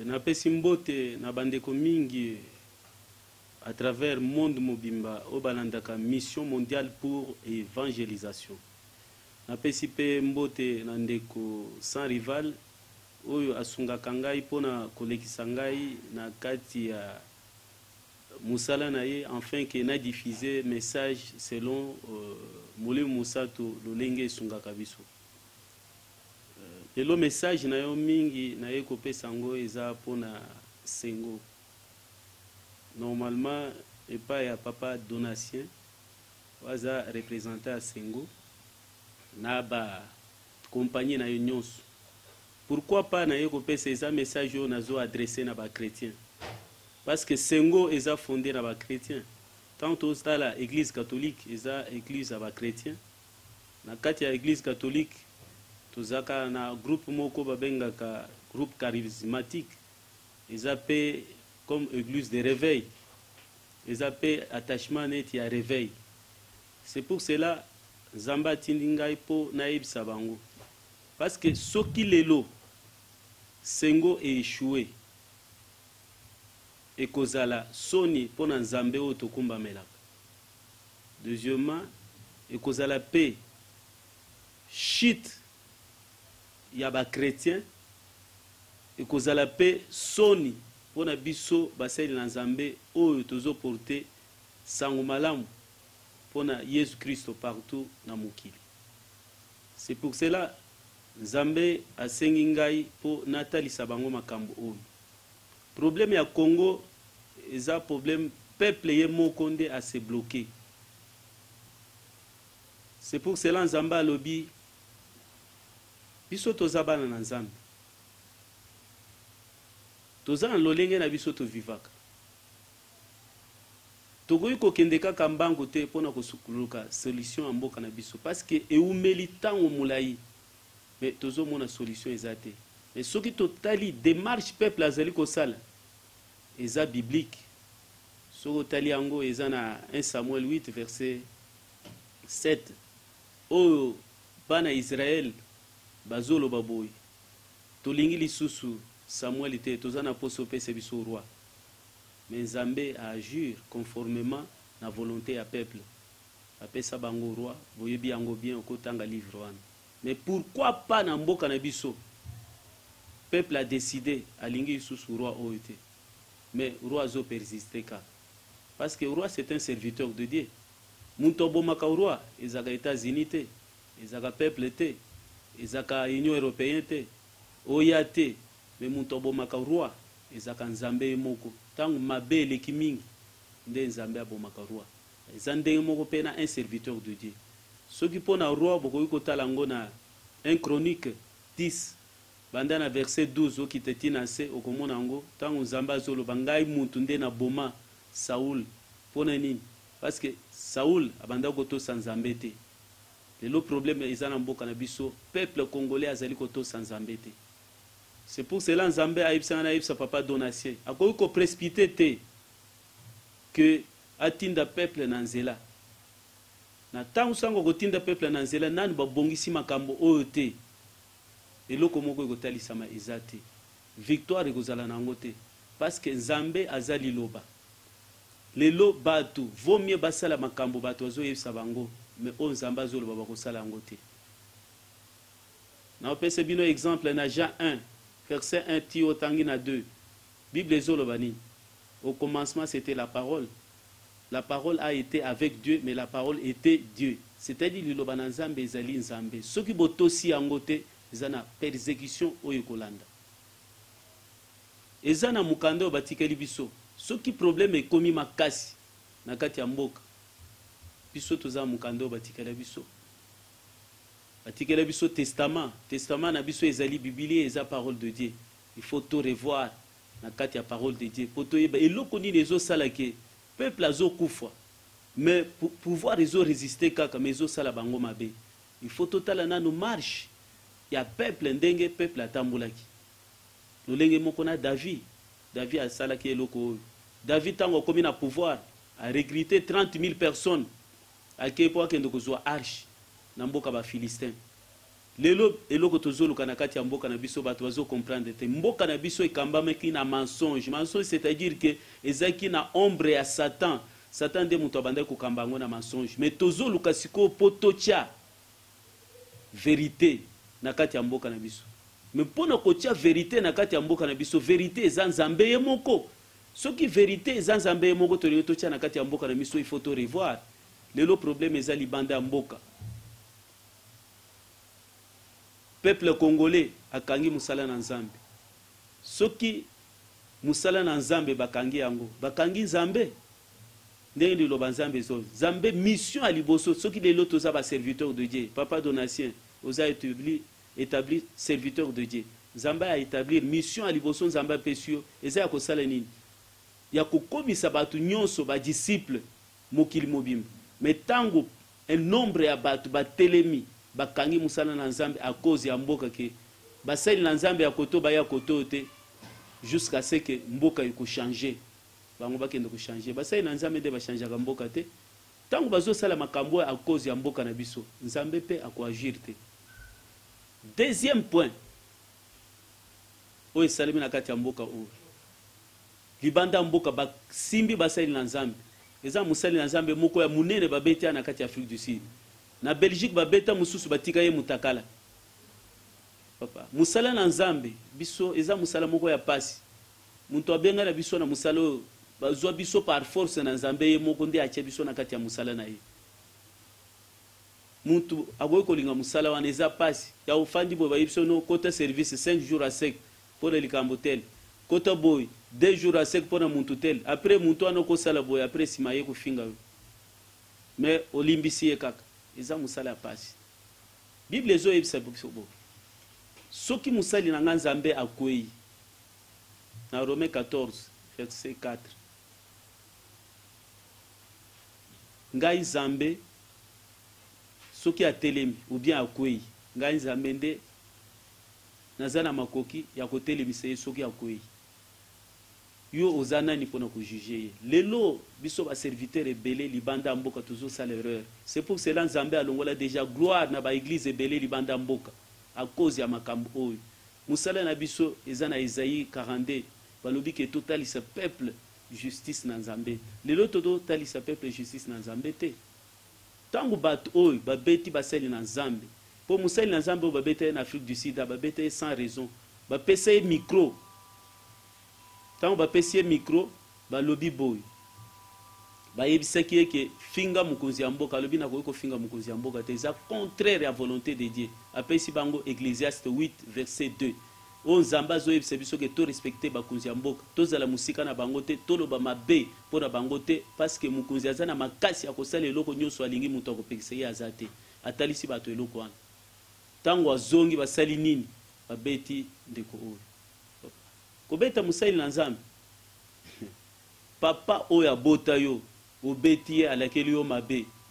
napesi mbote na bandeko mingi à travers monde mobimba o balandaka mission mondiale pour évangélisation. Napesi pe mbote na ndeko sans rival oyo asungaka ngai mpona kolekisa ngai na kati ya musala na ye afin que na diffuser message selon molimo mosato lolenge esungaka biso. Lelo message na yo mingi na ye kopesa ngo eza mpona sengo. Normalement epai ya papa Donatien waza représentant ya sengo na ba compagnie na yo nyonso. Pourquoi pas na ye kopesa eza message yo nazo adressé na ba chrétien? Parce que sengo eza fondé na ba chrétien. Tant au la église catholique eza église à ba chrétien. Na kati ya église catholique tozaka na groupe moko babengaka groupe charismatique. Eza pe comme église de réveil. Eza pe attachement net ya réveil. C'est pour cela Zamba tindingai po naibisa bango. Parce que soki lelo sengo est échoué. Et kozala soni pona nzambe o tokumba melaka. Deuxièmement, et kozala paix chute ya ba chrétien et kozala paix soni pona biso basali na nzambe oyo tozo porter sango malamu pona Yesu Christo partout na mokili. C'est pour cela nzambe asengi ngai po natalisa bango makambo oyo. Problème ya Congo eza problème peuple ye moko nde a se bloquer. C'est pour cela nzambe alobi biso toza bana na nzambe. Toza na lolenge na biso to vivaka. Togoyi kokende kaka mbango te pona kosukuluka solution ya mboka na biso parce que eumeli tango mulai. Mais tozo mona solution ezate. Et ce qui totali démarche peuple azali kosala eza biblique. Ce qui totali yango eza na 1 Samuel 8 verset 7. Oyo bana Israël bazolo baboy. Tolingi lisusu Samuel te tozana poso pese biso roi. Mais Nzambe a agir conformément na volonté ya peuple. Apesa bango roi, boyebi yango bien okotanga livre wana. Mais pourquoi pas na mboka na biso? Peuple a décidé alingi sous roi oyote. Mais roi zo persister ka. Parce que roi c'est un serviteur de Dieu. Muntu bomaka roi, ezaka États-Unis te, ezaka peuple te, ezaka Union européenne te, oyate, mais muntu bomaka roi, ezaka Nzambe moko. Tangu mabe leki mingi nde Nzambe abomaka roi. Ezande moko pena un serviteur de Dieu. Ce qui pona roi bokoyi kotala ngo na 1 Chronique 10 banda na verset 12 okiteti na se okomona ngo tangu Nzambe azoloba ngai muntu nde na boma Saul pona nini? Parce que Saul abanda kotosa Nzambe te. Le problème eza na mboka na biso peuple congolais azali kotosa Nzambe te. C'est pour cela Nzambe aibisa papa Donatien akoki ko précipiter te que atinda peuple na nzela. Na tangu sango kotinda peuple na nzela nani babongisi makambo oyo te. Eloko moko ekotalisama eza te. Victoire ekozala nango te. Parce que Nzambe azali loba. Lelo batu vaut mieux basala makambo batu azoyebisa bango mais o Nzambe azoloba bakosala yango te. Na opese bino exemple na Jean 1 verset 1 ti otangi na 2. Bible ezoloba nini? Au commencement c'était la parole. La parole a été avec Dieu, mais la parole était Dieu. C'est-à-dire liloba na Nzambe ezali Nzambe. Soki botosi yango te ezana persécution oyo kolanda. Ezana mukanda batikeli biso. Soki problème ekomi makasi na kati ya mboka. Biso toza mukanda batikela biso. Batikela biso testament. Testament na biso ezali Biblia eza parole de Dieu. Il faut tout revoir na kati ya parole de Dieu. Poto yeba eloko nini ezosala ke peuple azo kufa. Mais pour pouvoir résister kaka mais ezo sala bango mabe. Il faut total nano marche. Ya peuple ndenge peuple atambulaki. Lolenge moko na David. David a salaki eloko. David tango komi na pouvoir a recruté 30 000 personnes. Akepo akende kozwa arche na mboka ba Philistin. lelo eloko tozoluka na kati ya mboka na biso bato bazo comprendre te mboka na biso ekambamaki na mensonge c'est-à-dire que ezaki na ombre ya Satan nde moto abandaki kokamba yango na mensonge mais tozoluka sikoyo po totia vérité na kati ya mboka na biso mais mpona kotia vérité na kati ya mboka na biso vérité eza nzambe ye moko soki vérité eza nzambe ye moko tolingi totia na kati ya mboka na biso il faut to revoir lelo problème eza libanda ya mboka peuple congolais akangi musala na nzambe soki musala na nzambe bakangi yango bakangi nzambe ndenge liloba nzambe zo nzambe mission à liboso soki lelo toza ba serviteur de Dieu papa donatien oza établi serviteur de Dieu nzambe a établir mission à liboso nzambe pesio eza ya kosala nini ya kokomisa batu nyonso ba disciple mokili mobimba mais tango un nombre ya batu batelemi bakangi musala na nzambe à cause ya mboka ke basali na nzambe ya koto baya koto te jusqu'à ce que mboka iko changer bango bakende ko changer basali na nzambe de ba changer ka mboka te tango bazo sala makambo à cause ya mboka na biso nzambe pe akoagir te. Deuxième point oyo esalemi na kati ya mboka oyo libanda mboka basimbi basali na nzambe eza musali na nzambe moko ya munene babeti na kati ya Afrique du Sud na Belgique babeta mususu batika ye mutakala papa musala na nzambe biso eza musala moko ya pasi muntu abenga na biso na musala oyo bazwa biso par force na nzambe ye moko nde atia biso na kati ya musala na ye muntu agoye kolinga musala wana eza pasi ya ofandi boy bayibiso no kota service 5 jours à sec pour le likambo tel kota boy 2 jours à sec pour na muntu tel après muntu wana kosala boy après sima ye kofinga mais olimbisi ye kaka eza musala ya pasi bible ezo yebisa biso bo soki musali na nzambe akwei na Romains 14 verset 4 ngai nzambe soki atelemi ou bien akwei ngai nzambe nde naza na makoki ya kotelemisa ye soki akwei yo oza nani mpona kojuge ye lelo biso baserviteur ebele libanda mboka tozosala erreur c'est pour cela nzambe alongola déjà gloire na baeglise ebele libanda mboka à cause ya makambo oyo musala na biso eza na Isaïe 42 balobi ke totalisa peuple justice na nzambe lelo totalisa peuple justice na nzambe te tango bato oyo babeti basali na nzambe po musali na nzambe oyo babeta na Afrique du Sud babeta sans raison bapesa ye micro tango bapesi ye micro balobi boy bayebisaki ye ke finga mokonzi ya mboka alobi nakoki kofinga mokonzi ya mboka te eza contraire ya volonté de Dieu apesi bango Ecclésiaste 8 verset 2 oyo nzambe azoyebisa biso ke to respecte bakonzi ya mboka tozala musika na bango te toloba mabe mpo na bango te parce que mokonzi aza na makasi ya kosala eloko nyonso alingi moto akopekisa ye aza te atalisi bato eloko wana tango azongi basali nini babeti ndeko oyo kobeta musali na nzambe papa oyo abota yo obeti ye alakeli yo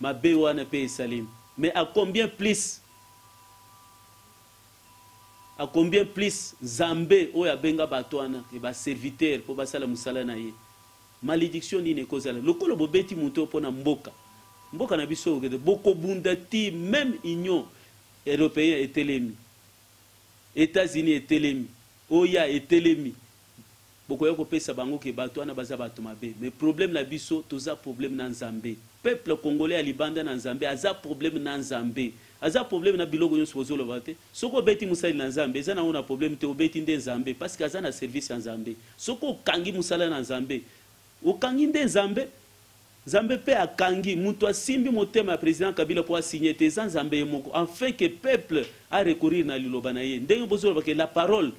mabe wana pe esalemi mais à combien plus nzambe oyo abenga bato wana e baserviteur mpo basala musala na ye malédiction nini ekozala lokolo bobeti moto mpona mboka na biso okende bokobunda ti même union européenne etelemi États-Unis etelemi oya etelemi bokoya kopesa bango ke bato wana baza bato mabe mais problème na biso toza problème na nzambe peuple congolais alibanda na nzambe aza problème na nzambe aza problème na biloko nyonso bozoloba te soko obeti musali na nzambe eza nango na problème te obeti nde nzambe parce que aza na service ya nzambe soko okangi musala na nzambe okangi nde nzambe nzambe pe akangi mutu asimbi motema ya président Kabila po asigné te eza nzambe ye moko afin que peuple a recourir na liloba na ye ndenge bozoloba ke la parole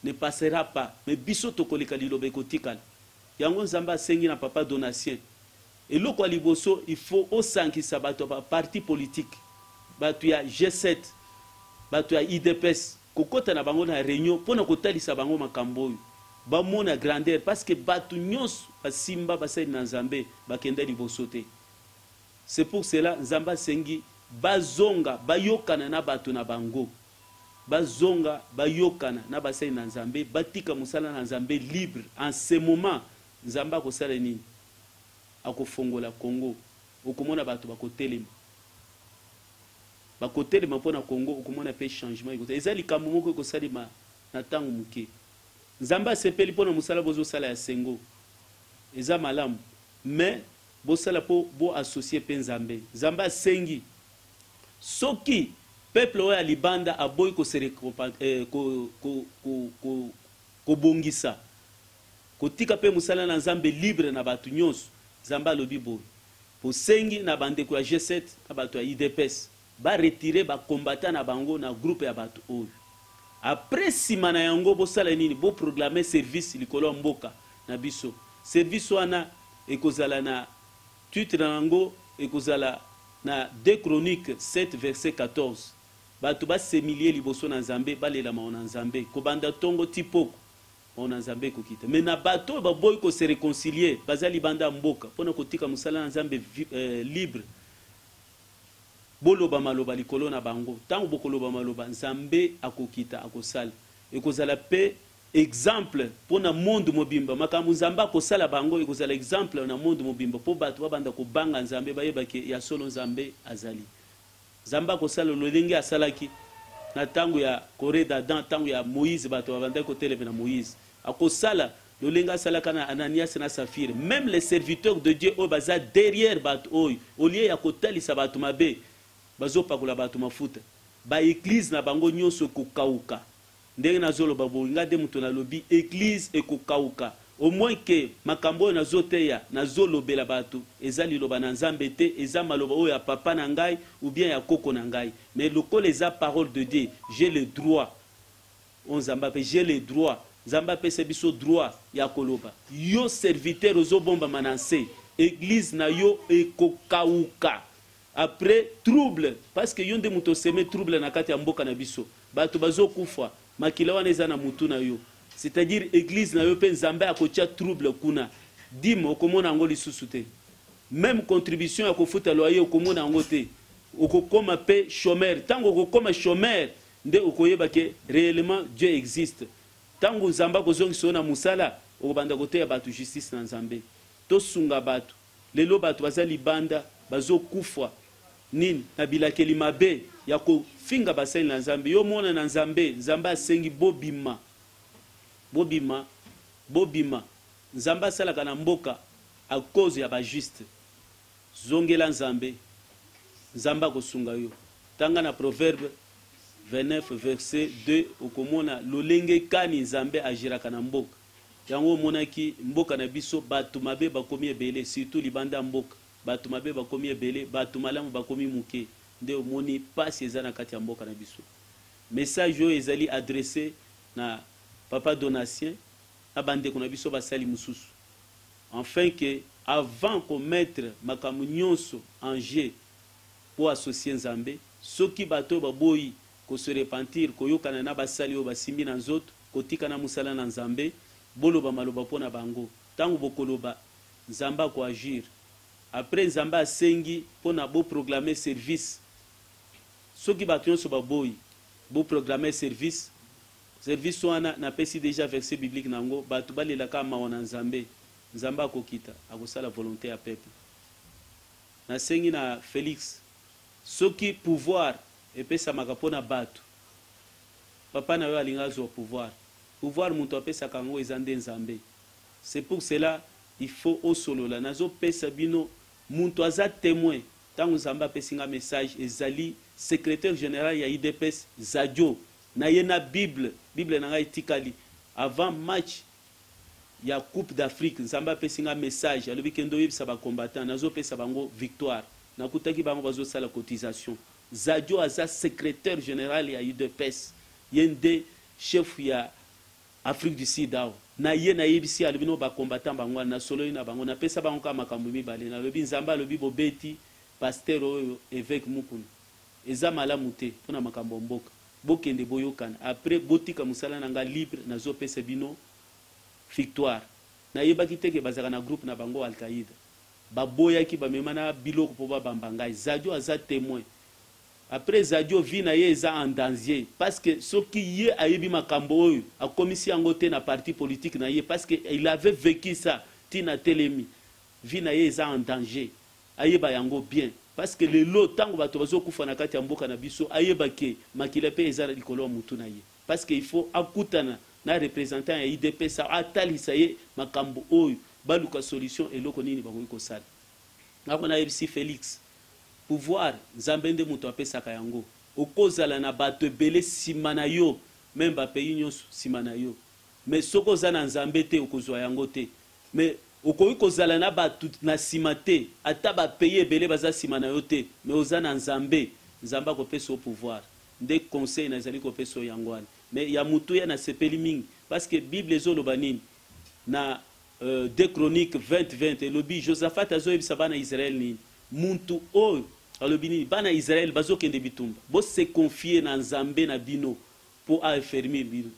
ne passera pas mais biso tokoleka liloba ekotikala yango nzambe asengi na papa donatien eloko ya liboso il faut osankisa bato ya parti politique bato ya G7 bato ya IDPS kokota na bango na réunion mpona kotalisa bango makambo oyo bamona grandeur parce que bato nyonso basimba basali na nzambe bakenda liboso te c'est pour cela nzambe asengi bazonga bayokana na bato na bango bazonga bayokana na basali na nzambe batika musala na nzambe libre en ce moment nzambe akosala nini akofongola Congo okomona bato bakotelema bakotelema mpo na Congo okomona mpe changement eza likambo moko ekosalema na ntango moke. Nzambe asepeli mpo na mosala bozosala ya sengo eza malamu, mais bosala mpo boassocie mpe Nzambe. Nzambe asengi soki peuple oyo ya libanda aboyi kobongisa kotika mpe mosala na Nzambe libre na bato nyonso. Nzambe alobi boye bosengi na bandeko ya G7 na bato ya UDPS baretire bakombata na bango na groupe ya bato oyo. Après sima na yango bosala nini? Boproclame service likolo ya mboka na biso. Service wana ekozala na titre na yango ekozala na 2 Chroniques 7 verset 14. Bato basemilie liboso na Nzambe balelama na Nzambe kobanda tongo tipoko na Nzambe kokita. Mais na bato baboyi ko se réconcilier bazali banda mboka pona kotika musala na Nzambe libre. Boloba maloba likolo na bango. Tango bokoloba maloba Nzambe akokita akosala. Ekozala pe exemple pona monde mobimba. Makambo Nzambe akosala bango ekozala exemple na monde mobimba po bato babanda ko banga Nzambe bayeba ke ya solo Nzambe azali. Nzambe akosala lolenge asalaki na tango ya Corée d'Adam, tango ya Moïse bato babanda ko telebe na Moïse. Akosala lolenga salaka na Ananias na Saphir. Même les serviteurs de Dieu baza derrière bato oyo au lieu ya kotalisa bato mabe bazo pakola bato mafuta ba église na bango nyonso kokauka. Ndenge nazoloba bolinga de muto na lobi église ekokauka au moins que makambo nazoteya nazolobela bato ezali loba na Nzambe te eza maloba oyo ya papa na ngai ou bien ya koko na ngai, mais lokola eza parole de Dieu, j'ai le droit on Nzambe j'ai le droit. Nzambe pese biso droit ya koloba yo serviteur ozobomba mananse église na yo ekokauka après trouble parce que yonde muto seme trouble na kati ya mboka na biso bato bazokufa makila wana eza na mutu na yo, c'est-à-dire église na yo pe Nzambe akotia trouble kuna dimo okomona ngo lisusu te, même contribution ya kofuta loyer okomona ngo te, okokoma pe chômeur. Tango okokoma chômeur nde okoyeba ke réellement Dieu existe. Tango Nzambe kozongisa na musala okobanda koteya bato justice na Nzambe tosunga bato lelo bato bazali banda bazokufa nini na bilakeli mabe ya kofinga basali na Nzambe. Yo mona na Nzambe, Nzambe asengi bobima bobima bobima. Nzambe asalaka na mboka a cause ya ba juste zongela Nzambe, Nzambe akosunga yo. Tanga na Proverbe 29 verset 2 okomona lolenge kani Nzambe agiraka na mboka yango monaki mboka na biso bato mabe bakomi ebele, surtout libanda mboka bato mabe bakomi ebele, bato malamu bakomi muke nde omoni pasi eza na kati ya mboka na biso. Message oyo ezali adressé na papa Donatien na bandeko na biso basali mususu enfin que avant qu'on mettre makambo nyonso en jeu pour associer Nzambe soki bato baboyi ko se repentir koyokana na basali o basimbi na nzoto kotika na musala na Nzambe boloba maloba pona bango tango bokoloba Nzambe ko agir. Après Nzambe asengi pona bo proclamer service soki bato nyonso baboyi bo proclamer service wana na pesi déjà verset biblique nango bato balelaka mawa na Nzambe, Nzambe akokita akosala volonté ya peuple. Na sengi na Félix soki pouvoir epesamaka mpona bato papa na yo alinga azwa pouvoir mutu apesaka yango eza nde Nzambe. C'est pour cela il faut osolola nazopesa bino mutu aza témoin tango Nzambe apesinga message ezali secrétaire général ya UDPS Zadio na ye na Bible na ngai tikali avant match ya Coupe d'Afrique Nzambe apesinga message alobi kendo yebisa ba combattant nazopesa bango victoire nakutaki bango bazosala cotisation. Zadio aza secrétaire général ya UDPS yende chef ya Afrique du Sud awo na ye na yebisi alobino ba combattant bango na solo na bango na pesa bango kama makambo mibale na lobi Nzambe alobi bobeti pasteur oyo évêque mukunu eza malamu te pona makambo mboka bokende boyokana après botika musala nanga libre nazopesa bino victoire. Na yebaki teke bazaka na groupe na bango Al-Qaïda baboyaki bamemana biloko po babamba ngai. Zadio aza témoin. Après Zadio vi na ye eza en danger parce que soki ye ayebi makambo oyo akomisi yango te na parti politique na ye parce que il avait vécu ça tina telemi vi na ye eza en danger ayeba yango bien parce que le lot tango bato bazokufa na kati ya mboka na biso ayebake makila pe ezala likolo ya mutu na ye, parce que il faut akutana na représentant ya IDP sa atalisa ye makambo oyo baluka solution eloko nini bakoki kosala. Ngako na yebisi Félix pouvoir nzambe nde mutu apesaka yango, okozala na bato ebele sima na yo, même bapays nyonso sima na yo, mais soko oza na nzambe te okozwa yango te. Mais okoki kozala na bato na sima te, ata bapays ebele baza sima na yo te, mais oza na nzambe, nzambe akopesa o pouvoir. Nde conseil nazali kopesa yango wana. Mais ya mutu ya na sepeli mingi, parce que Bible ezoloba nini na 2 Chroniques 20:20 elobi Josaphat azoyebisa bana Israël nini muntu oyo alobi nini bana Israël bazokende bitumba bo se confier na nzambe na bino pour affermir bino,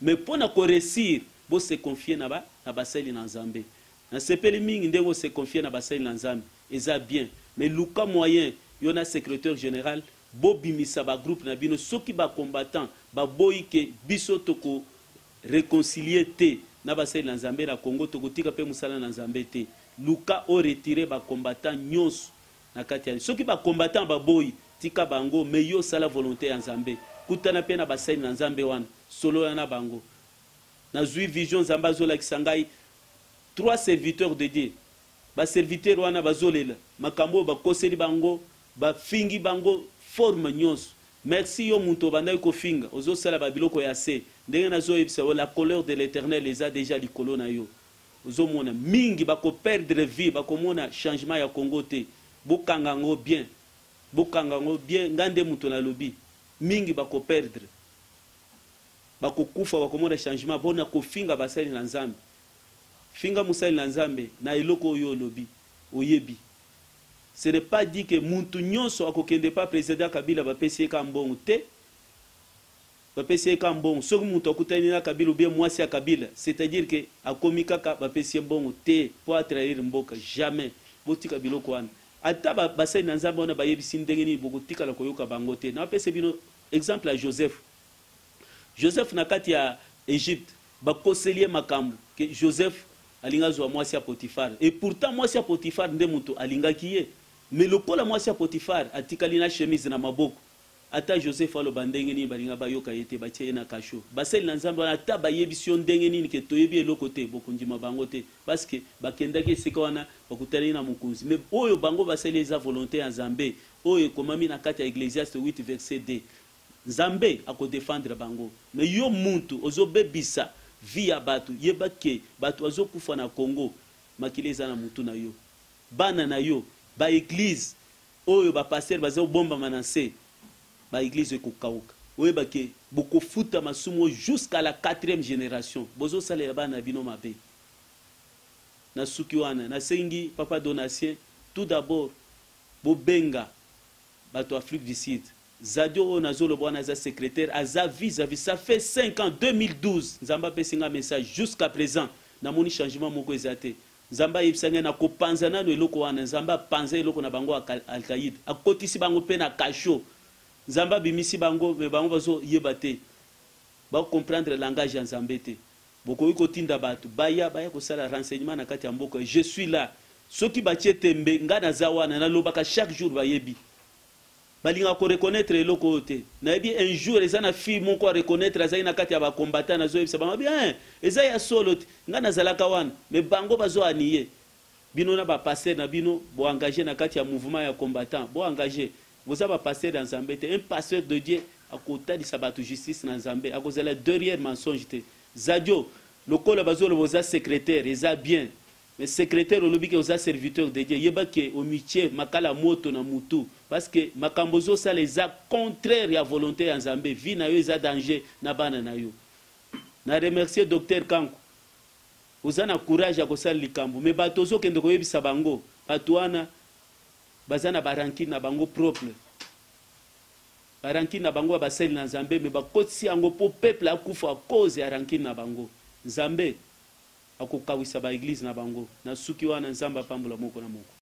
mais pour na koresir bo se confier na basali na nzambe. Na sepeli mingi nde bo se confier na basali na nzambe eza bien, mais luka moyen yona secrétaire général bobimisa ba groupe na bino soki ba combattant ba boyi ke biso toko réconcilier te na basali na nzambe na Congo tokotika pe musala na nzambe te. Luka o retirer ba combattant nyonso na kati ya soki ba combattant ba boyi tika bango me yo sala volonté ya nzambe kutana pe na basali na nzambe wana solo na bango na zui vision nzambe azolakisa ngai 3 serviteurs de Dieu ba serviteur wana bazolela makambo bakoseli bango bafingi bango forme nyonso. Merci yo muntu bandai ko finga ozosala ba biloko ya se ndenge nazoyebisa la colère de l'Éternel les a déjà likolo na yo ozomona mingi bako perdre vie bakomona changement ya Congo te bokangango bien ngande muntu na lobi mingi bako perdre bako kufa bakomona changement bona ko finga basali na nzambe finga musali na nzambe na eloko yo lobi oyebi. Ce n'est pas dit que muntu nyonso akokende pas président Kabila bapesi ka mbongo te bapesi ka mbongo soki muntu akutani na Kabila ou bien mwasi ya Kabila, c'est-à-dire que akomika ka bapesi mbongo te pour trahir mboka jamais botika biloko wana ata basai na nzambe wana bayebisi ndenge nini bokotika la koyoka bango te. Na pese bino exemple à Joseph na kati ya Égypte bakoselier makambo que Joseph alinga zwa mwasi ya Potifar et pourtant mwasi ya Potifar nde muntu alingaki ye, mais lokola mwasi ya Potifar atikali na chemise na maboko ata Joseph alo bandenge nini balinga bayoka yete batie na kasho baseli na nzambe wana ata bayebisi ndenge nini ke toyebi eloko te bokundima bango te parce que bakendaki esika wana bakutani na mokonzi. Mais oyo bango baseli eza volonté ya nzambe oyo ekomami na kati ya Ecclésiaste 8:2 nzambe akodefendre bango. Mais yo muntu ozobebisa vie ya batu yeba ke batu azokufa na Congo makile eza na mutu na yo bana na yo ba église oyo ba pasteur bazo bomba manase ba église ekokauka oyeba ke bokofuta masumo jusqu'à la 4e génération bozo salela bana bino mabe na suki wana na sengi papa Donatien tout d'abord bobenga bato Afrique du Sud Zadio Nazolo Bwana za secrétaire aza vis-à-vis ça fait 5 ans 2012 Nzamba pesinga message jusqu'à présent na moni changement moko ezate Nzamba yebisanga na kopanza na eloko wana Nzamba panza eloko na bango Al-Qaïda akotisi bango pe na kasho Nzamba bimisi bango me bango bazo yebate ba comprendre le langage ya Nzambe te boko iko tinda batu baya ko sala renseignement na kati ya mboka je suis là soki batie tembe ngana zawana na lobaka chaque jour bayebi balinga ko reconnaître eloko te na bi un jour eza na fille mon ko reconnaître azai na kati ya ba combattant na zo yebisa ba bien eza ya solo ngana zalaka wana mais bango bazo aniye bino na ba passer na bino bo engager na kati ya mouvement ya combattant bo engager boza ba passer dans Nzambe te un pasteur de Dieu akota di sabatu justice na Nzambe akozela derrière mensonge te zadio lokola bazo le boza secrétaire eza bien mais secrétaire olobi ke oza serviteur de Dieu yeba ke au métier makala moto na mutu parce que makambozo ça les a contraire ya volonté ya Nzambe vie na yo eza danger na bana na yo na remercier docteur Kanko oza na courage ya kosala likambo mais batozo kende ko yebisa bango batuana bazana barankine na bango propre barankine na bango baseli na Nzambe mais bakotisi yango po peuple akufa à cause ya rankine na bango Nzambe akokawisa ba église na bango na suki wana Nzamba pambola moko na moko.